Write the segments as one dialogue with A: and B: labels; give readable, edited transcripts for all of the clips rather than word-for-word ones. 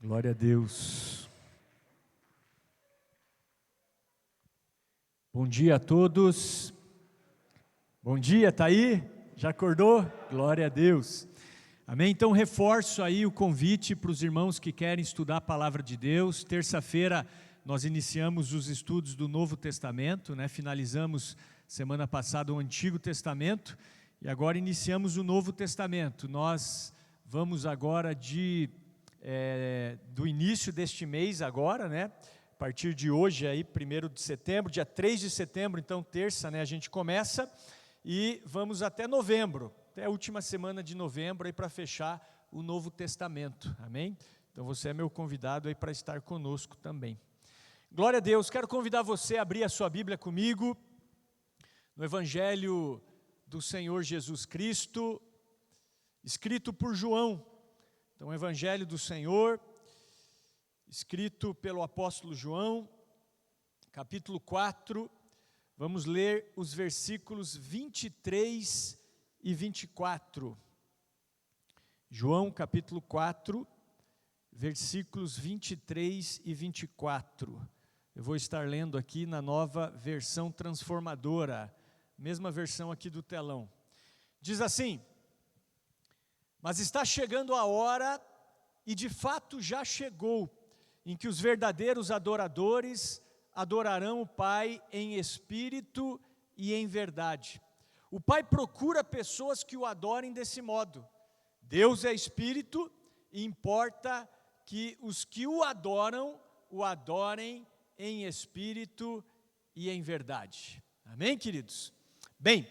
A: Glória a Deus. Bom dia a todos. Bom dia, tá aí? Já acordou? Glória a Deus. Amém? Então reforço aí o convite para os irmãos que querem estudar a palavra de Deus. Terça-feira nós iniciamos os estudos do Novo Testamento, né? Finalizamos semana passada o Antigo Testamento e agora iniciamos o Novo Testamento. Nós vamos agora do início deste mês agora, né? A partir de hoje, aí, 1º de setembro, dia 3 de setembro, então terça, né? A gente começa e vamos até novembro, até a última semana de novembro, aí para fechar o Novo Testamento, amém? Então você é meu convidado aí para estar conosco também. Glória a Deus, quero convidar você a abrir a sua Bíblia comigo, no Evangelho do Senhor Jesus Cristo, escrito por João. Então, o Evangelho do Senhor, escrito pelo apóstolo João, capítulo 4, vamos ler os versículos 23 e 24. João, capítulo 4, versículos 23 e 24. Eu vou estar lendo aqui na Nova Versão Transformadora, mesma versão aqui do telão. Diz assim: mas está chegando a hora, e de fato já chegou, em que os verdadeiros adoradores adorarão o Pai em espírito e em verdade. O Pai procura pessoas que o adorem desse modo. Deus é espírito e importa que os que o adorem em espírito e em verdade. Amém, queridos? Bem,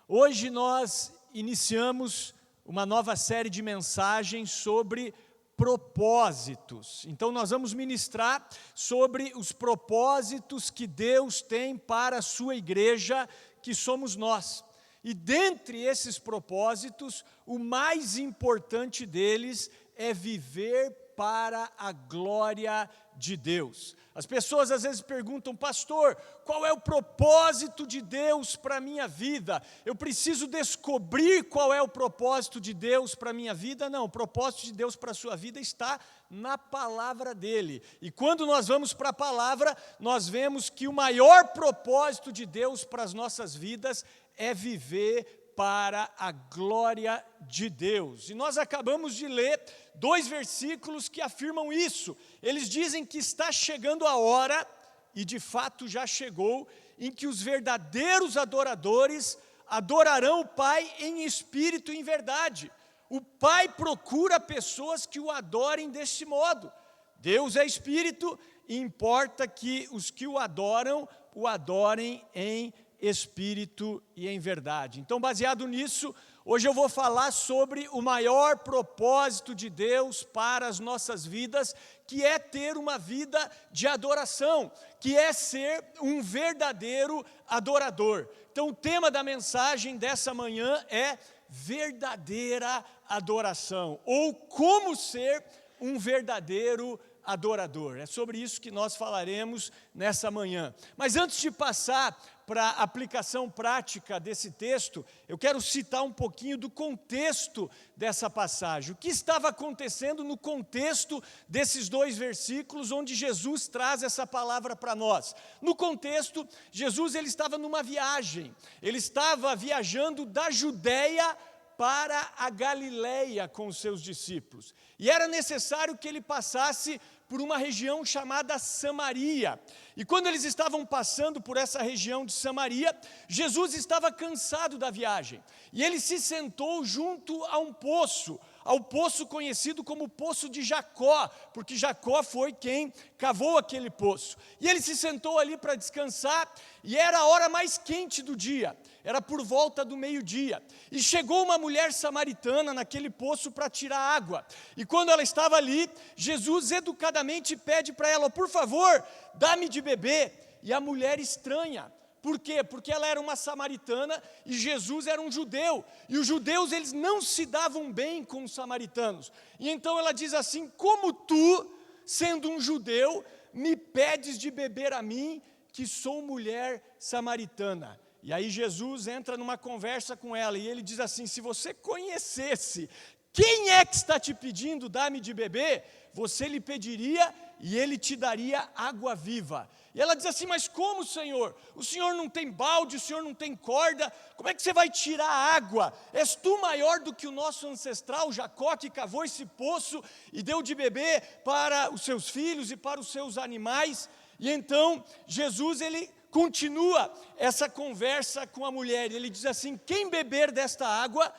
A: hoje nós iniciamos uma nova série de mensagens sobre propósitos. Então nós vamos ministrar sobre os propósitos que Deus tem para a sua igreja, que somos nós. E dentre esses propósitos, o mais importante deles é viver para a glória de Deus. As pessoas às vezes perguntam: pastor, qual é o propósito de Deus para a minha vida? Eu preciso descobrir qual é o propósito de Deus para a minha vida? Não, o propósito de Deus para a sua vida está na palavra dele. E quando nós vamos para a palavra, nós vemos que o maior propósito de Deus para as nossas vidas é viver para a glória de Deus. E nós acabamos de ler 2 versículos que afirmam isso. Eles dizem que está chegando a hora, e de fato já chegou, em que os verdadeiros adoradores adorarão o Pai em espírito e em verdade. O Pai procura pessoas que o adorem deste modo. Deus é espírito e importa que os que o adorem em espírito e em verdade. Então, baseado nisso, hoje eu vou falar sobre o maior propósito de Deus para as nossas vidas, que é ter uma vida de adoração, que é ser um verdadeiro adorador. Então, o tema da mensagem dessa manhã é verdadeira adoração, ou como ser um verdadeiro adorador. É sobre isso que nós falaremos nessa manhã. Mas antes de passar para a aplicação prática desse texto, eu quero citar um pouquinho do contexto dessa passagem. O que estava acontecendo no contexto desses 2 versículos, onde Jesus traz essa palavra para nós? No contexto, Jesus ele estava numa viagem. Ele estava viajando da Judéia para a Galileia com os seus discípulos. E era necessário que ele passasse por uma região chamada Samaria. E quando eles estavam passando por essa região de Samaria, Jesus estava cansado da viagem. E ele se sentou junto a um poço, ao poço conhecido como Poço de Jacó, porque Jacó foi quem cavou aquele poço. E ele se sentou ali para descansar, e era a hora mais quente do dia, era por volta do meio-dia. E chegou uma mulher samaritana naquele poço para tirar água. E quando ela estava ali, Jesus educadamente pede para ela: por favor, dá-me de beber. E a mulher estranha. Por quê? Porque ela era uma samaritana e Jesus era um judeu. E os judeus, eles não se davam bem com os samaritanos. E então ela diz assim: como tu, sendo um judeu, me pedes de beber a mim, que sou mulher samaritana? E aí Jesus entra numa conversa com ela e ele diz assim: se você conhecesse quem é que está te pedindo, dá-me de beber? Você lhe pediria e ele te daria água viva. E ela diz assim, mas como, Senhor? O Senhor não tem balde, o Senhor não tem corda, como é que você vai tirar a água? És tu maior do que o nosso ancestral Jacó, que cavou esse poço e deu de beber para os seus filhos e para os seus animais? E então, Jesus, ele continua essa conversa com a mulher, ele diz assim, quem beber desta água,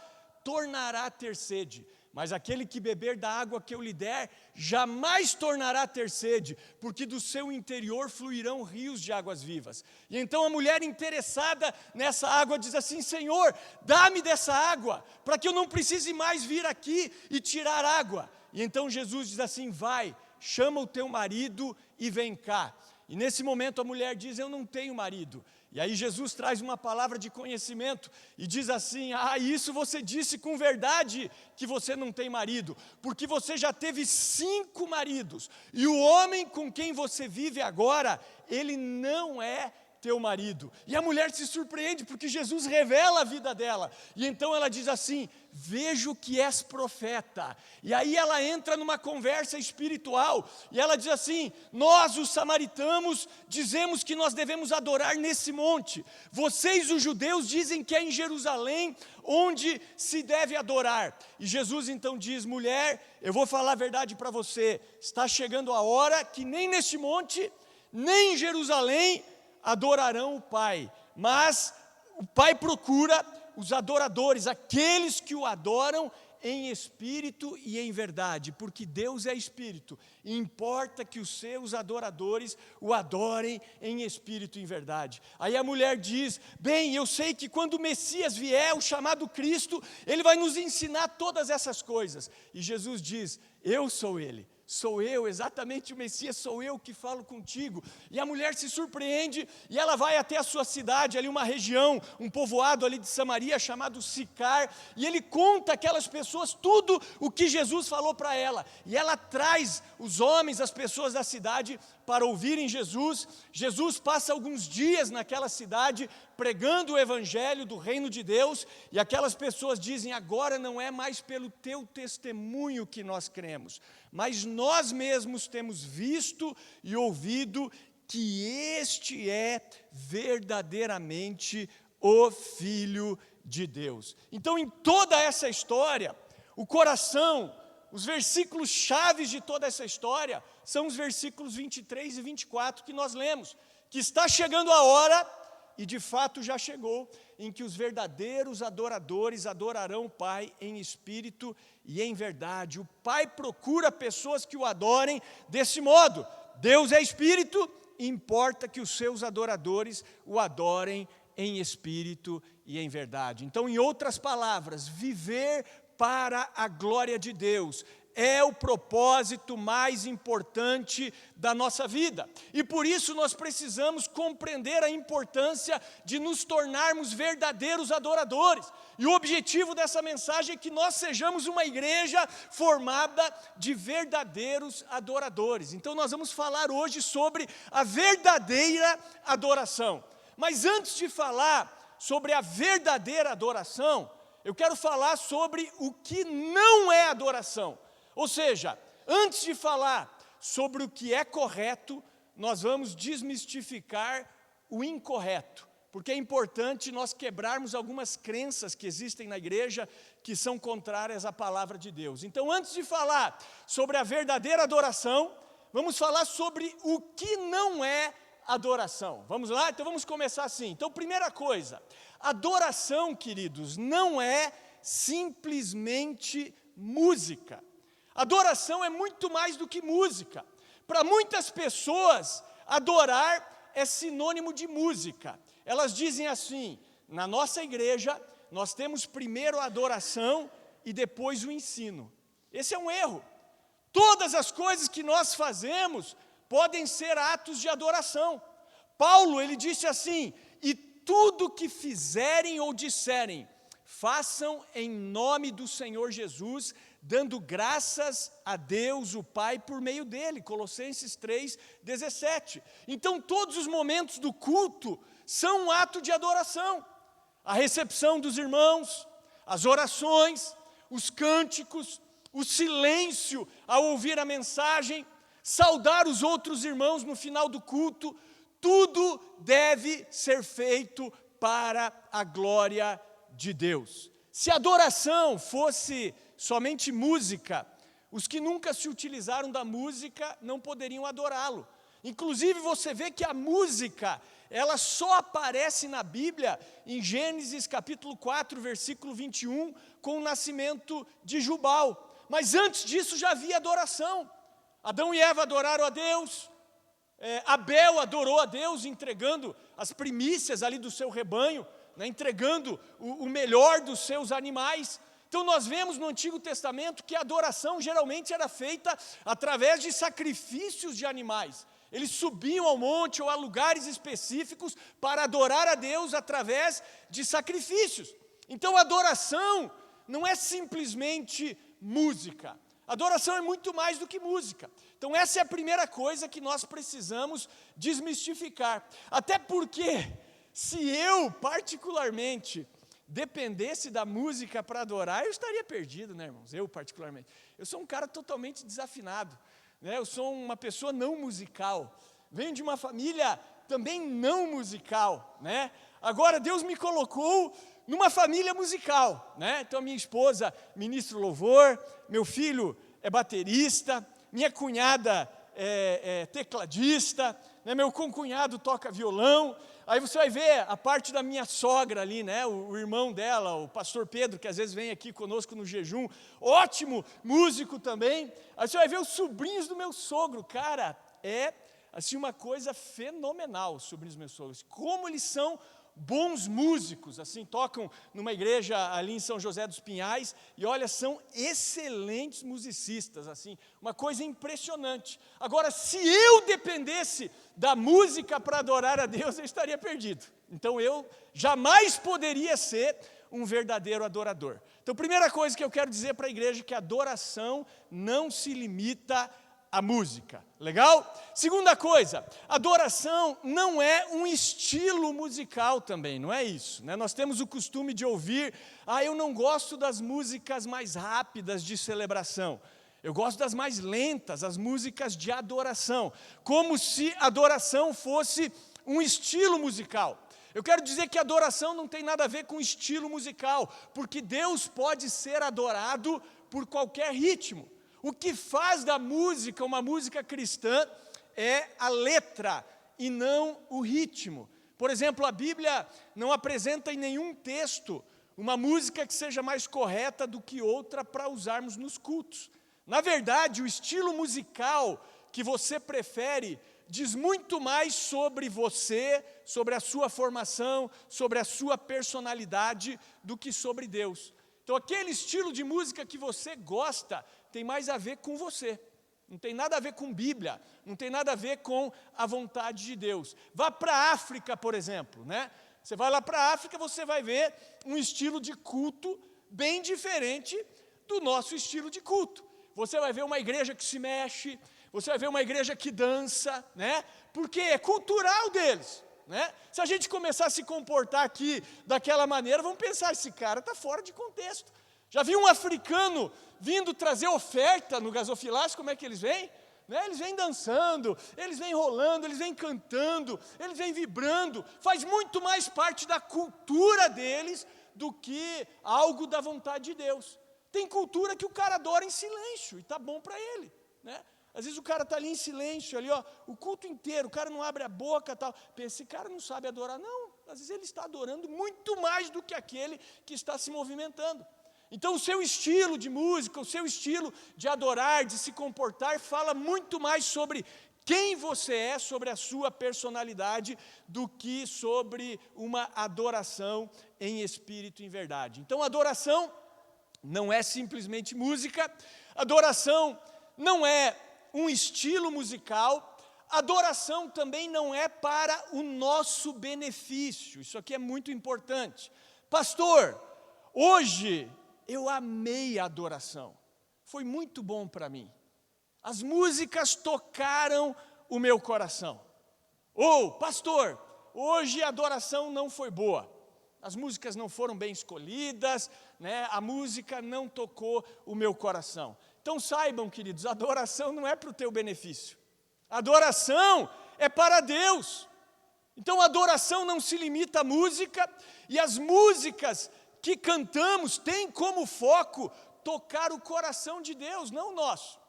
A: tornará a ter sede, mas aquele que beber da água que eu lhe der, jamais tornará a ter sede, porque do seu interior fluirão rios de águas vivas. E então a mulher interessada nessa água diz assim, Senhor, dá-me dessa água, para que eu não precise mais vir aqui e tirar água. E então Jesus diz assim, vai, chama o teu marido e vem cá. E nesse momento a mulher diz, eu não tenho marido. E aí Jesus traz uma palavra de conhecimento e diz assim, isso você disse com verdade que você não tem marido, porque você já teve 5 maridos, e o homem com quem você vive agora, ele não é teu marido. E a mulher se surpreende, porque Jesus revela a vida dela, e então ela diz assim, vejo que és profeta. E aí ela entra numa conversa espiritual, e ela diz assim, nós os samaritanos dizemos que nós devemos adorar nesse monte, vocês os judeus dizem que é em Jerusalém onde se deve adorar. E Jesus então diz, mulher, eu vou falar a verdade para você, está chegando a hora que nem neste monte, nem em Jerusalém adorarão o Pai, mas o Pai procura os adoradores, aqueles que o adoram em espírito e em verdade, porque Deus é espírito, e importa que os seus adoradores o adorem em espírito e em verdade. Aí a mulher diz, bem, eu sei que quando o Messias vier, o chamado Cristo, ele vai nos ensinar todas essas coisas. E Jesus diz, eu sou ele. Sou eu, exatamente o Messias, sou eu que falo contigo. E a mulher se surpreende e ela vai até a sua cidade, ali uma região, um povoado ali de Samaria chamado Sicar, e ele conta aquelas pessoas tudo o que Jesus falou para ela. E ela traz os homens, as pessoas da cidade para ouvirem Jesus. Jesus passa alguns dias naquela cidade pregando o evangelho do reino de Deus, e aquelas pessoas dizem, agora não é mais pelo teu testemunho que nós cremos, mas nós mesmos temos visto e ouvido que este é verdadeiramente o Filho de Deus. Então, em toda essa história, o coração, os versículos chaves de toda essa história, são os versículos 23 e 24 que nós lemos, que está chegando a hora, e de fato já chegou, em que os verdadeiros adoradores adorarão o Pai em espírito e em verdade. O Pai procura pessoas que o adorem desse modo. Deus é espírito, e importa que os seus adoradores o adorem em espírito e em verdade. Então, em outras palavras, viver para a glória de Deus é o propósito mais importante da nossa vida. E por isso nós precisamos compreender a importância de nos tornarmos verdadeiros adoradores. E o objetivo dessa mensagem é que nós sejamos uma igreja formada de verdadeiros adoradores. Então nós vamos falar hoje sobre a verdadeira adoração. Mas antes de falar sobre a verdadeira adoração, eu quero falar sobre o que não é adoração. Ou seja, antes de falar sobre o que é correto, nós vamos desmistificar o incorreto, porque é importante nós quebrarmos algumas crenças que existem na igreja que são contrárias à palavra de Deus. Então, antes de falar sobre a verdadeira adoração, vamos falar sobre o que não é adoração. Vamos lá? Então vamos começar assim. Então, primeira coisa, adoração, queridos, não é simplesmente música. Adoração é muito mais do que música. Para muitas pessoas, adorar é sinônimo de música. Elas dizem assim, na nossa igreja, nós temos primeiro a adoração e depois o ensino. Esse é um erro. Todas as coisas que nós fazemos podem ser atos de adoração. Paulo, ele disse assim, e tudo que fizerem ou disserem, façam em nome do Senhor Jesus, dando graças a Deus, o Pai, por meio dele. Colossenses 3:17. Então, todos os momentos do culto são um ato de adoração. A recepção dos irmãos, as orações, os cânticos, o silêncio ao ouvir a mensagem, saudar os outros irmãos no final do culto, tudo deve ser feito para a glória de Deus. Se a adoração fosse somente música, os que nunca se utilizaram da música não poderiam adorá-lo. Inclusive você vê que a música, ela só aparece na Bíblia em Gênesis capítulo 4, versículo 21, com o nascimento de Jubal. Mas antes disso já havia adoração. Adão e Eva adoraram a Deus, Abel adorou a Deus entregando as primícias ali do seu rebanho, né, entregando o melhor dos seus animais. Então nós vemos no Antigo Testamento que a adoração geralmente era feita através de sacrifícios de animais. Eles subiam ao monte ou a lugares específicos para adorar a Deus através de sacrifícios. Então a adoração não é simplesmente música. Adoração é muito mais do que música. Então essa é a primeira coisa que nós precisamos desmistificar. Até porque, se eu particularmente dependesse da música para adorar, eu estaria perdido, né, irmãos? Eu particularmente. Eu sou um cara totalmente desafinado, né? Eu sou uma pessoa não musical. Venho de uma família também não musical, né? Agora Deus me colocou numa família musical, né? Então minha esposa ministra o louvor, meu filho é baterista, minha cunhada é tecladista, né? Meu concunhado toca violão. Aí você vai ver a parte da minha sogra ali, né? O irmão dela, o pastor Pedro, que às vezes vem aqui conosco no jejum, ótimo músico também. Aí você vai ver os sobrinhos do meu sogro, cara, é assim uma coisa fenomenal, os sobrinhos dos meus sogros, como eles são bons músicos, assim, tocam numa igreja ali em São José dos Pinhais, e olha, são excelentes musicistas, assim, uma coisa impressionante. Agora, se eu dependesse da música para adorar a Deus, eu estaria perdido. Então eu jamais poderia ser um verdadeiro adorador. Então, primeira coisa que eu quero dizer para a igreja é que a adoração não se limita a música, legal? Segunda coisa, adoração não é um estilo musical também, não é isso, né? Nós temos o costume de ouvir, eu não gosto das músicas mais rápidas de celebração, eu gosto das mais lentas, as músicas de adoração, como se adoração fosse um estilo musical. Eu quero dizer que adoração não tem nada a ver com estilo musical, porque Deus pode ser adorado por qualquer ritmo. O que faz da música uma música cristã é a letra e não o ritmo. Por exemplo, a Bíblia não apresenta em nenhum texto uma música que seja mais correta do que outra para usarmos nos cultos. Na verdade, o estilo musical que você prefere diz muito mais sobre você, sobre a sua formação, sobre a sua personalidade, do que sobre Deus. Então, aquele estilo de música que você gosta tem mais a ver com você, não tem nada a ver com Bíblia, não tem nada a ver com a vontade de Deus. Vá para a África, por exemplo, né? Você vai lá para a África, você vai ver um estilo de culto bem diferente do nosso estilo de culto. Você vai ver uma igreja que se mexe, você vai ver uma igreja que dança, né? Porque é cultural deles, né? Se a gente começar a se comportar aqui daquela maneira, vamos pensar, esse cara está fora de contexto. Já viu um africano vindo trazer oferta no gasofilácio, como é que eles vêm? Né? Eles vêm dançando, eles vêm rolando, eles vêm cantando, eles vêm vibrando, faz muito mais parte da cultura deles do que algo da vontade de Deus. Tem cultura que o cara adora em silêncio, e está bom para ele, né? Às vezes o cara está ali em silêncio, ali, ó, o culto inteiro, o cara não abre a boca, tal. Pensa, esse cara não sabe adorar. Não, às vezes ele está adorando muito mais do que aquele que está se movimentando. Então o seu estilo de música, o seu estilo de adorar, de se comportar, fala muito mais sobre quem você é, sobre a sua personalidade, do que sobre uma adoração em espírito e em verdade. Então adoração não é simplesmente música, adoração não é um estilo musical, adoração também não é para o nosso benefício. Isso aqui é muito importante. Pastor, hoje eu amei a adoração, foi muito bom para mim. As músicas tocaram o meu coração. Ou, pastor, hoje a adoração não foi boa, as músicas não foram bem escolhidas, né? A música não tocou o meu coração. Então saibam, queridos, a adoração não é para o teu benefício. A adoração é para Deus. Então a adoração não se limita à música, e as músicas que cantamos têm como foco tocar o coração de Deus, não o nosso.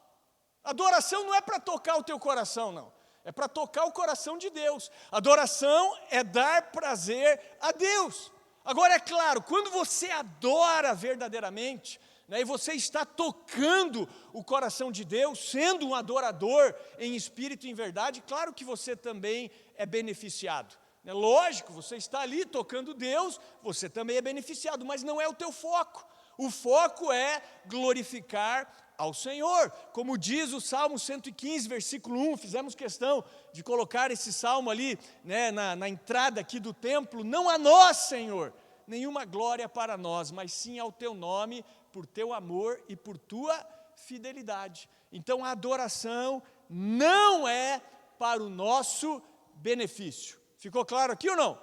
A: Adoração não é para tocar o teu coração, não. É para tocar o coração de Deus. Adoração é dar prazer a Deus. Agora, é claro, quando você adora verdadeiramente, né, e você está tocando o coração de Deus, sendo um adorador em espírito e em verdade, claro que você também é beneficiado. Né? Lógico, você está ali tocando Deus, você também é beneficiado, mas não é o teu foco. O foco é glorificar ao Senhor, como diz o Salmo 115, versículo 1, fizemos questão de colocar esse salmo ali, né, na entrada aqui do templo. Não a nós, Senhor, nenhuma glória para nós, mas sim ao teu nome, por teu amor e por tua fidelidade. Então a adoração não é para o nosso benefício. Ficou claro aqui ou não?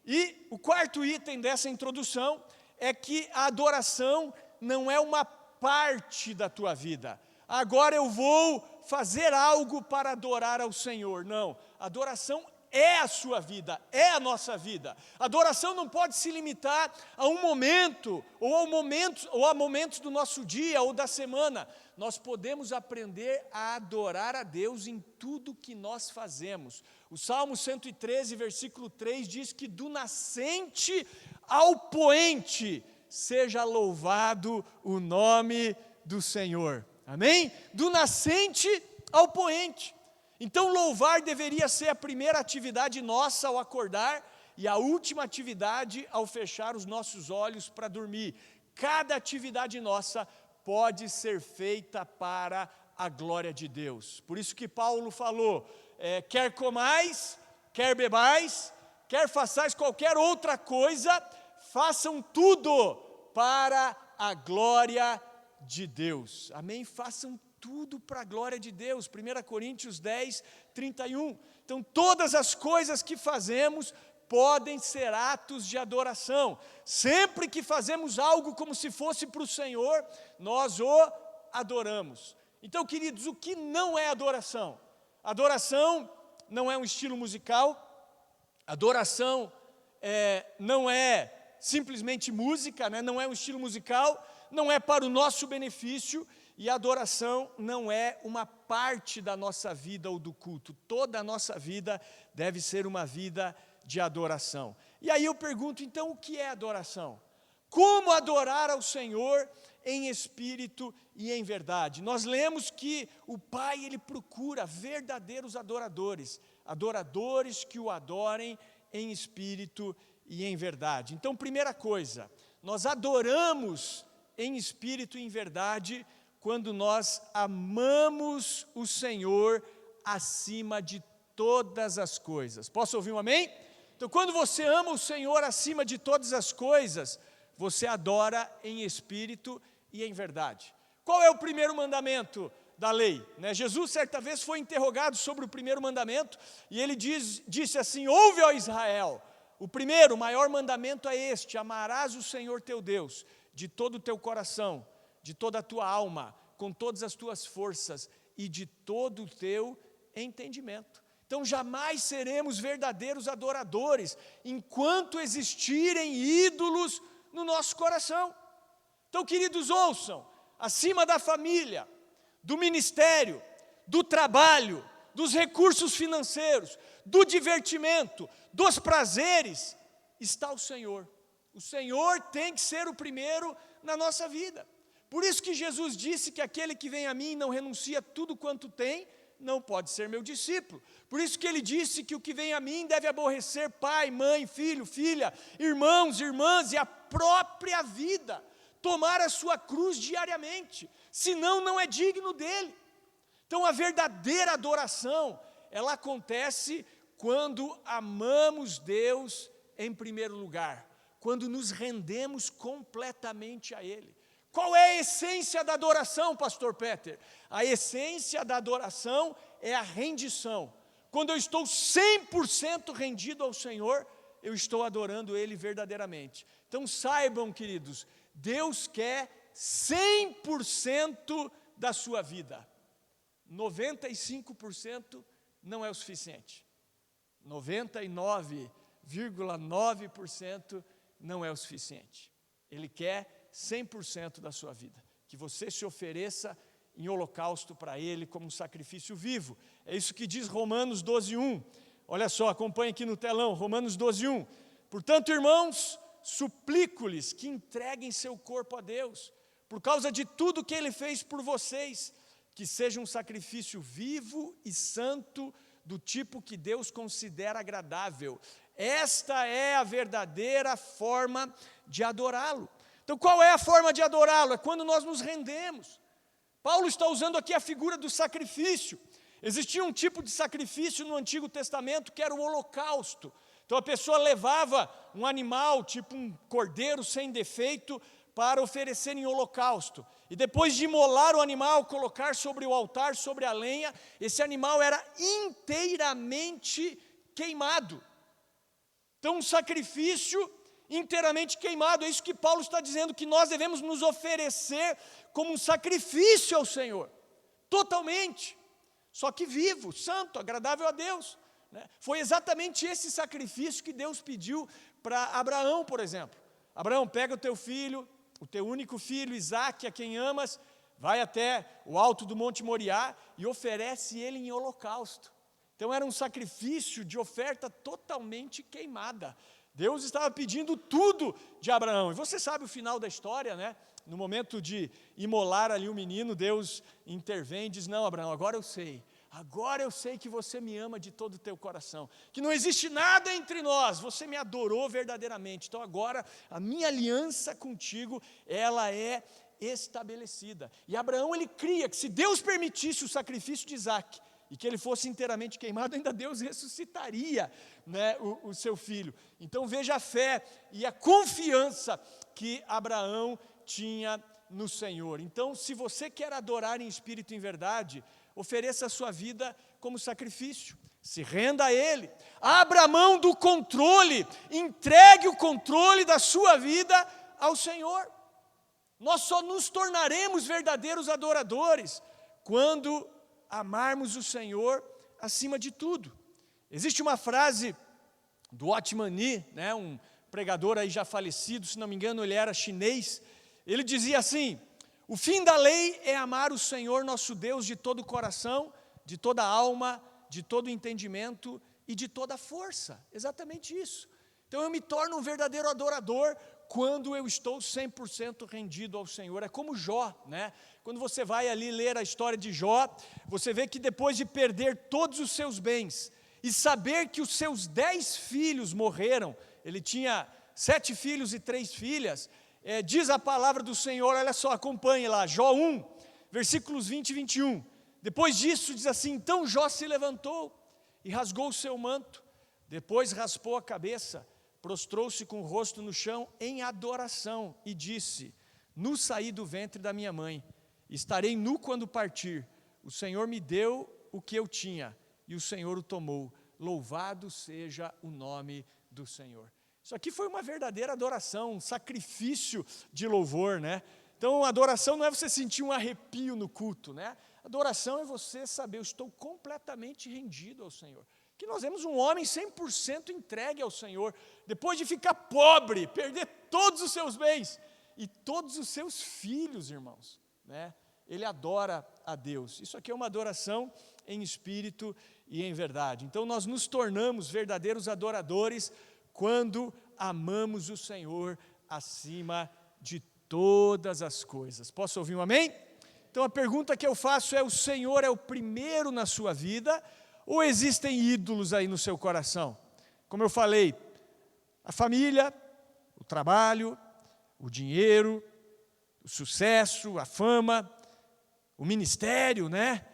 A: E o quarto item dessa introdução é que a adoração não é uma parte da tua vida. Agora eu vou fazer algo para adorar ao Senhor. Não, adoração é a sua vida, é a nossa vida. Adoração não pode se limitar a um momento, ou a momentos do nosso dia ou da semana. Nós podemos aprender a adorar a Deus em tudo que nós fazemos. O Salmo 113, versículo 3 diz que do nascente ao poente seja louvado o nome do Senhor. Amém? Do nascente ao poente. Então louvar deveria ser a primeira atividade nossa ao acordar e a última atividade ao fechar os nossos olhos para dormir. Cada atividade nossa pode ser feita para a glória de Deus. Por isso que Paulo falou, quer comais, quer bebais, quer façais qualquer outra coisa, façam tudo para a glória de Deus. Amém? Façam tudo para a glória de Deus. 1 Coríntios 10, 31. Então todas as coisas que fazemos podem ser atos de adoração. Sempre que fazemos algo como se fosse para o Senhor, nós o adoramos. Então, queridos, o que não é adoração? Adoração não é um estilo musical, adoração não é simplesmente música, né? Não é um estilo musical, não é para o nosso benefício, e a adoração não é uma parte da nossa vida ou do culto. Toda a nossa vida deve ser uma vida de adoração. E aí eu pergunto, então, o que é adoração? Como adorar ao Senhor em espírito e em verdade? Nós lemos que o Pai, Ele procura verdadeiros adoradores, adoradores que o adorem em espírito e em verdade. Então, primeira coisa, nós adoramos em espírito e em verdade quando nós amamos o Senhor acima de todas as coisas. Posso ouvir um amém? Então, quando você ama o Senhor acima de todas as coisas, você adora em espírito e em verdade. Qual é o primeiro mandamento da lei? Jesus certa vez foi interrogado sobre o primeiro mandamento, e ele disse assim, ouve, ó Israel, o primeiro, o maior mandamento é este, amarás o Senhor teu Deus, de todo o teu coração, de toda a tua alma, com todas as tuas forças e de todo o teu entendimento. Então jamais seremos verdadeiros adoradores enquanto existirem ídolos no nosso coração. Então, queridos, ouçam, acima da família, do ministério, do trabalho, dos recursos financeiros, do divertimento, dos prazeres, está o Senhor. O Senhor tem que ser o primeiro na nossa vida. Por isso que Jesus disse que aquele que vem a mim e não renuncia a tudo quanto tem, não pode ser meu discípulo. Por isso que ele disse que o que vem a mim deve aborrecer pai, mãe, filho, filha, irmãos, irmãs e a própria vida. Tomar a sua cruz diariamente, senão não é digno dele. Então a verdadeira adoração, ela acontece quando amamos Deus em primeiro lugar, quando nos rendemos completamente a Ele. Qual é a essência da adoração, pastor Peter? A essência da adoração é a rendição. Quando eu estou 100% rendido ao Senhor, eu estou adorando Ele verdadeiramente. Então saibam, queridos, Deus quer 100% da sua vida. 95% não é o suficiente. 99,9% não é o suficiente. Ele quer 100% da sua vida. Que você se ofereça em holocausto para Ele como um sacrifício vivo. É isso que diz Romanos 12:1. Olha só, acompanhe aqui no telão, Romanos 12:1. Portanto, irmãos, suplico-lhes que entreguem seu corpo a Deus, por causa de tudo que Ele fez por vocês, que seja um sacrifício vivo e santo, do tipo que Deus considera agradável. Esta é a verdadeira forma de adorá-lo. Então, qual é a forma de adorá-lo? É quando nós nos rendemos. Paulo está usando aqui a figura do sacrifício. Existia um tipo de sacrifício no Antigo Testamento que era o holocausto. Então a pessoa levava um animal, tipo um cordeiro sem defeito, para oferecer em holocausto. E depois de imolar o animal, colocar sobre o altar, sobre a lenha, esse animal era inteiramente queimado. Então um sacrifício inteiramente queimado, é isso que Paulo está dizendo, que nós devemos nos oferecer como um sacrifício ao Senhor, totalmente, só que vivo, santo, agradável a Deus, né? Foi exatamente esse sacrifício que Deus pediu para Abraão, por exemplo. Abraão, pega o teu filho, o teu único filho, Isaque, a quem amas, vai até o alto do Monte Moriá e oferece ele em holocausto. Então era um sacrifício de oferta totalmente queimada. Deus estava pedindo tudo de Abraão. E você sabe o final da história, né? No momento de imolar ali o menino, Deus intervém e diz: não, Abraão, agora eu sei que você me ama de todo o teu coração, que não existe nada entre nós, você me adorou verdadeiramente, então agora a minha aliança contigo, ela é estabelecida. E Abraão, ele cria que se Deus permitisse o sacrifício de Isaque, e que ele fosse inteiramente queimado, ainda Deus ressuscitaria, né, o seu filho. Então veja a fé e a confiança que Abraão tinha no Senhor. Então, se você quer adorar em espírito e em verdade, ofereça a sua vida como sacrifício, se renda a Ele, abra mão do controle, entregue o controle da sua vida ao Senhor. Nós só nos tornaremos verdadeiros adoradores quando amarmos o Senhor acima de tudo. Existe uma frase do Watchman Nee, né, um pregador aí já falecido, se não me engano ele era chinês, ele dizia assim: o fim da lei é amar o Senhor nosso Deus de todo o coração, de toda a alma, de todo o entendimento e de toda a força. Exatamente isso. Então eu me torno um verdadeiro adorador quando eu estou 100% rendido ao Senhor. É como Jó, né? Quando você vai ali ler a história de Jó, você vê que depois de perder todos os seus bens e saber que os seus 10 filhos morreram, ele tinha 7 filhos e 3 filhas, diz a palavra do Senhor, olha só, acompanhe lá, Jó 1, versículos 20 e 21. Depois disso diz assim: então Jó se levantou e rasgou o seu manto, depois raspou a cabeça, prostrou-se com o rosto no chão em adoração e disse: nu saí do ventre da minha mãe, estarei nu quando partir, o Senhor me deu o que eu tinha e o Senhor o tomou, louvado seja o nome do Senhor. Isso aqui foi uma verdadeira adoração, um sacrifício de louvor, né? Então, adoração não é você sentir um arrepio no culto, né? Adoração é você saber, eu estou completamente rendido ao Senhor. Que nós vemos um homem 100% entregue ao Senhor, depois de ficar pobre, perder todos os seus bens e todos os seus filhos, irmãos, né? Ele adora a Deus. Isso aqui é uma adoração em espírito e em verdade. Então, nós nos tornamos verdadeiros adoradores quando amamos o Senhor acima de todas as coisas. Posso ouvir um amém? Então a pergunta que eu faço é: o Senhor é o primeiro na sua vida ou existem ídolos aí no seu coração? Como eu falei, a família, o trabalho, o dinheiro, o sucesso, a fama, o ministério, né?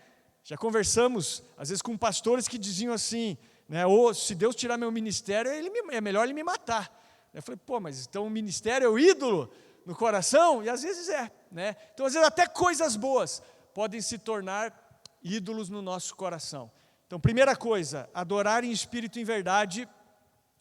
A: Já conversamos às vezes com pastores que diziam assim, né, ou se Deus tirar meu ministério, é melhor Ele me matar. Eu falei, pô, mas então o ministério é o ídolo no coração? E às vezes é, né? Então às vezes até coisas boas podem se tornar ídolos no nosso coração. Então primeira coisa, adorar em espírito e em verdade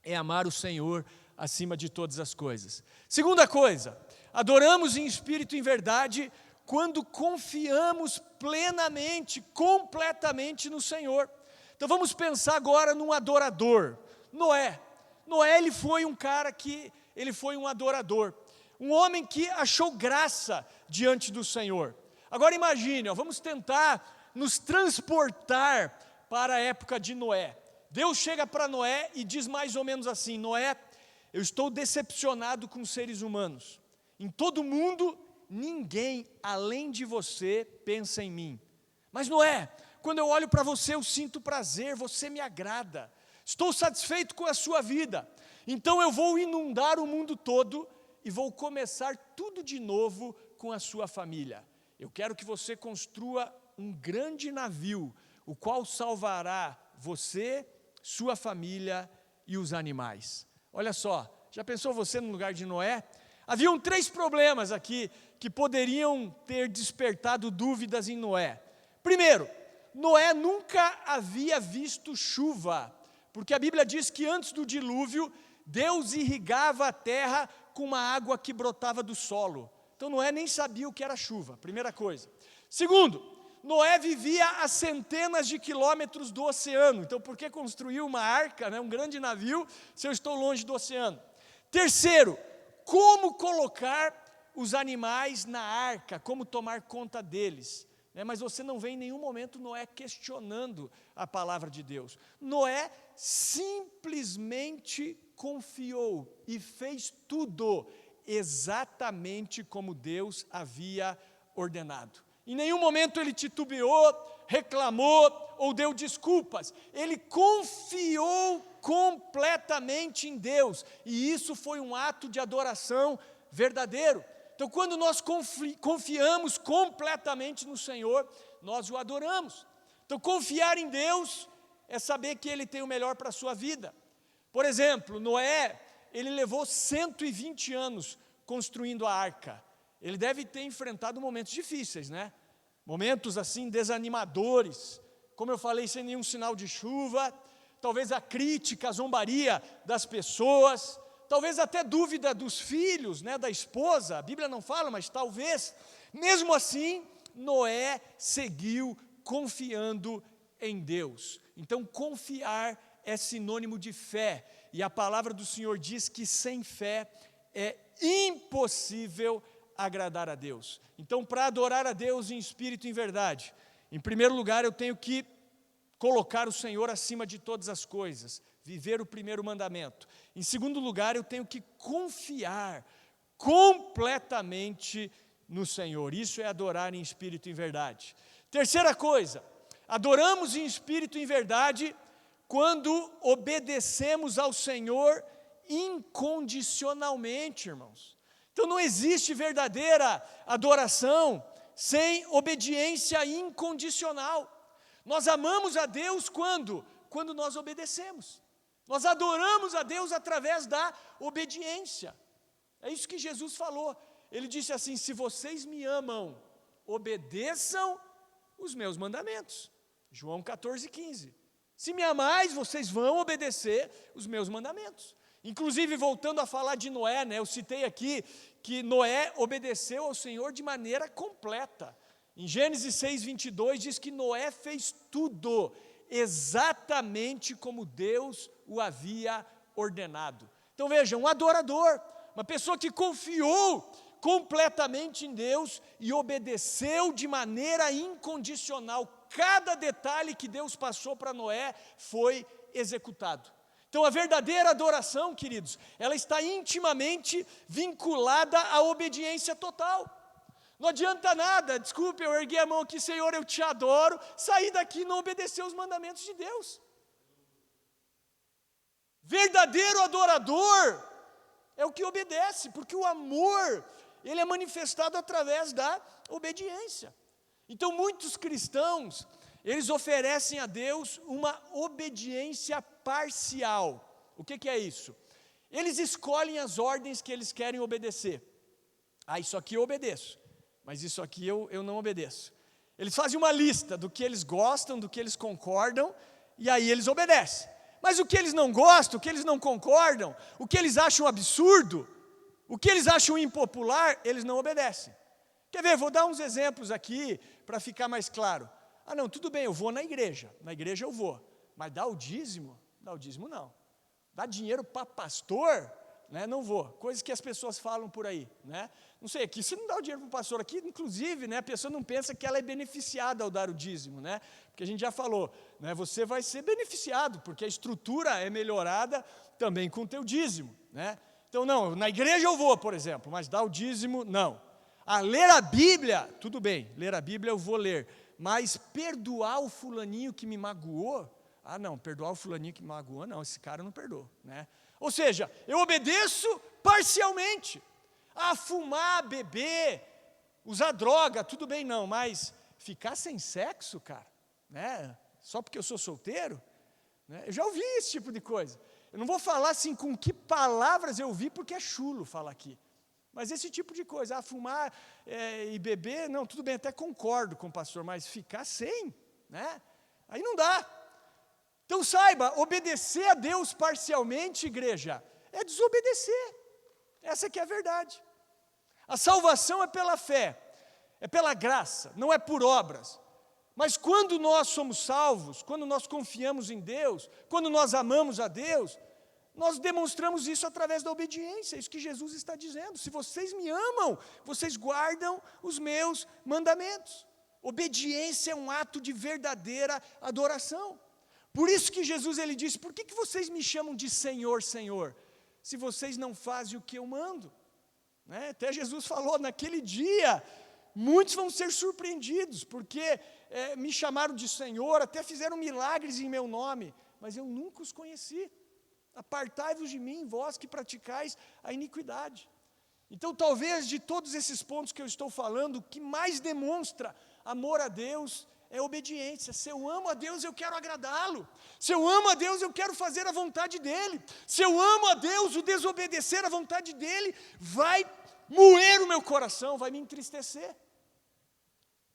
A: é amar o Senhor acima de todas as coisas. Segunda coisa, adoramos em espírito e em verdade quando confiamos plenamente, completamente no Senhor. Então vamos pensar agora num adorador, Noé. Noé, ele foi um cara que, ele foi um adorador, um homem que achou graça diante do Senhor. Agora imagine, vamos tentar nos transportar para a época de Noé. Deus chega para Noé e diz mais ou menos assim: Noé, eu estou decepcionado com os seres humanos. Em todo mundo, ninguém além de você pensa em mim. Mas Noé, quando eu olho para você, eu sinto prazer, você me agrada. Estou satisfeito com a sua vida. Então eu vou inundar o mundo todo e vou começar tudo de novo com a sua família. Eu quero que você construa um grande navio, o qual salvará você, sua família e os animais. Olha só, já pensou você no lugar de Noé? Haviam 3 problemas aqui que poderiam ter despertado dúvidas em Noé. Primeiro, Noé nunca havia visto chuva, porque a Bíblia diz que antes do dilúvio, Deus irrigava a terra com uma água que brotava do solo. Então Noé nem sabia o que era chuva, primeira coisa. Segundo, Noé vivia a centenas de quilômetros do oceano. Então por que construir uma arca, um grande navio, se eu estou longe do oceano? Terceiro, como colocar os animais na arca, como tomar conta deles? Mas você não vê em nenhum momento Noé questionando a palavra de Deus. Noé simplesmente confiou e fez tudo exatamente como Deus havia ordenado. Em nenhum momento ele titubeou, reclamou ou deu desculpas. Ele confiou completamente em Deus, e isso foi um ato de adoração verdadeiro. Então, quando nós confiamos completamente no Senhor, nós o adoramos. Então, confiar em Deus é saber que Ele tem o melhor para a sua vida. Por exemplo, Noé, ele levou 120 anos construindo a arca. Ele deve ter enfrentado momentos difíceis, Momentos assim desanimadores, como eu falei, sem nenhum sinal de chuva, talvez a crítica, a zombaria das pessoas, talvez até dúvida dos filhos, da esposa, a Bíblia não fala, mas talvez. Mesmo assim, Noé seguiu confiando em Deus. Então, confiar é sinônimo de fé, e a palavra do Senhor diz que sem fé é impossível agradar a Deus. Então, para adorar a Deus em espírito e em verdade, em primeiro lugar eu tenho que colocar o Senhor acima de todas as coisas, viver o primeiro mandamento. Em segundo lugar, eu tenho que confiar completamente no Senhor. Isso é adorar em espírito e em verdade. Terceira coisa, adoramos em espírito e em verdade quando obedecemos ao Senhor incondicionalmente, irmãos. Então não existe verdadeira adoração sem obediência incondicional. Nós amamos a Deus quando nós obedecemos. Nós adoramos a Deus através da obediência. É isso que Jesus falou. Ele disse assim: se vocês me amam, obedeçam os meus mandamentos. João 14,15. Se me amais, vocês vão obedecer os meus mandamentos. Inclusive, voltando a falar de Noé, eu citei aqui que Noé obedeceu ao Senhor de maneira completa. Em Gênesis 6,22 diz que Noé fez tudo exatamente como Deus o havia ordenado. Então veja, um adorador, uma pessoa que confiou completamente em Deus e obedeceu de maneira incondicional. Cada detalhe que Deus passou para Noé foi executado. Então a verdadeira adoração, queridos, ela está intimamente vinculada à obediência total. Não adianta nada, desculpe, eu ergui a mão aqui, Senhor, eu te adoro, sair daqui e não obedecer os mandamentos de Deus. Verdadeiro adorador é o que obedece, porque o amor, ele é manifestado através da obediência. Então muitos cristãos, eles oferecem a Deus uma obediência parcial. O que é isso? Eles escolhem as ordens que eles querem obedecer. Isso aqui eu obedeço, mas isso aqui eu não obedeço. Eles fazem uma lista do que eles gostam, do que eles concordam, e aí eles obedecem. Mas o que eles não gostam, o que eles não concordam, o que eles acham absurdo, o que eles acham impopular, eles não obedecem. Quer ver? Vou dar uns exemplos aqui para ficar mais claro. Ah, não, tudo bem, eu vou na igreja eu vou, mas dá o dízimo não. Dá dinheiro para pastor, né? Não vou. Coisas que as pessoas falam por aí, né? Não sei, aqui você não dá o dinheiro para o pastor, aqui inclusive, né, a pessoa não pensa que ela é beneficiada ao dar o dízimo, né? Porque a gente já falou, né, você vai ser beneficiado, porque a estrutura é melhorada também com o teu dízimo, né? Então não, na igreja eu vou, por exemplo, mas dar o dízimo, não. Ler a Bíblia, tudo bem, ler a Bíblia eu vou ler, mas perdoar o fulaninho que me magoou, ah não, perdoar o fulaninho que me magoou, não, esse cara eu não perdoa, né? Ou seja, eu obedeço parcialmente. Ah, fumar, beber, usar droga, tudo bem não, mas ficar sem sexo, cara, né? Só porque eu sou solteiro, né? Eu já ouvi esse tipo de coisa. Eu não vou falar assim com que palavras eu ouvi, porque é chulo falar aqui. Mas esse tipo de coisa, fumar e beber, não, tudo bem, até concordo com o pastor, mas ficar sem, né? Aí não dá. Então saiba, obedecer a Deus parcialmente, igreja, é desobedecer. Essa que é a verdade. A salvação é pela fé, é pela graça, não é por obras. Mas quando nós somos salvos, quando nós confiamos em Deus, quando nós amamos a Deus, nós demonstramos isso através da obediência, é isso que Jesus está dizendo. Se vocês me amam, vocês guardam os meus mandamentos. Obediência é um ato de verdadeira adoração. Por isso que Jesus ele disse, por que vocês me chamam de Senhor, Senhor, se vocês não fazem o que eu mando? Né? Até Jesus falou, naquele dia, muitos vão ser surpreendidos, porque me chamaram de Senhor, até fizeram milagres em meu nome, mas eu nunca os conheci. Apartai-vos de mim, vós que praticais a iniquidade. Então, talvez de todos esses pontos que eu estou falando, o que mais demonstra amor a Deus é obediência. Se eu amo a Deus, eu quero agradá-lo. Se eu amo a Deus, eu quero fazer a vontade dEle. Se eu amo a Deus, o desobedecer à vontade dEle vai moer o meu coração, vai me entristecer.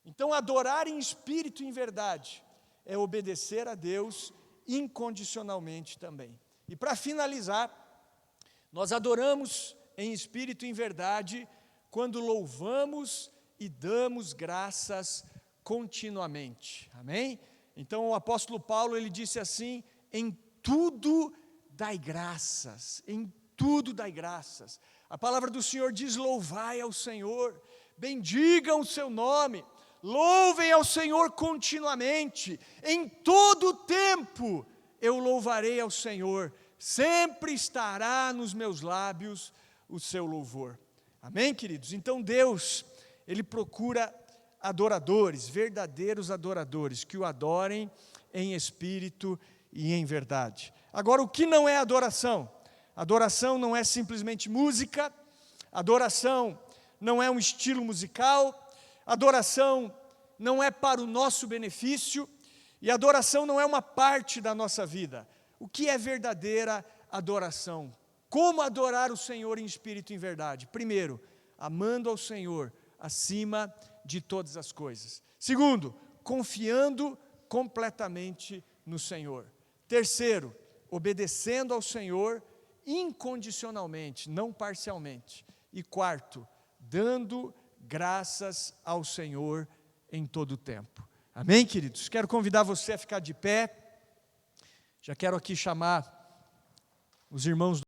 A: Então, adorar em espírito e em verdade é obedecer a Deus incondicionalmente também. E para finalizar, nós adoramos em espírito e em verdade quando louvamos e damos graças continuamente, amém? Então o apóstolo Paulo, ele disse assim, em tudo dai graças, em tudo dai graças. A palavra do Senhor diz, louvai ao Senhor, bendigam o seu nome, louvem ao Senhor continuamente, em todo tempo eu louvarei ao Senhor, sempre estará nos meus lábios o seu louvor. Amém, queridos? Então Deus, Ele procura adoradores, verdadeiros adoradores, que o adorem em espírito e em verdade. Agora, o que não é adoração? Adoração não é simplesmente música, adoração não é um estilo musical, adoração não é para o nosso benefício, e adoração não é uma parte da nossa vida. O que é verdadeira adoração? Como adorar o Senhor em espírito e em verdade? Primeiro, amando ao Senhor acima de todas as coisas. Segundo, confiando completamente no Senhor. Terceiro, obedecendo ao Senhor incondicionalmente, não parcialmente. E quarto, dando graças ao Senhor em todo o tempo. Amém, queridos? Quero convidar você a ficar de pé. Já quero aqui chamar os irmãos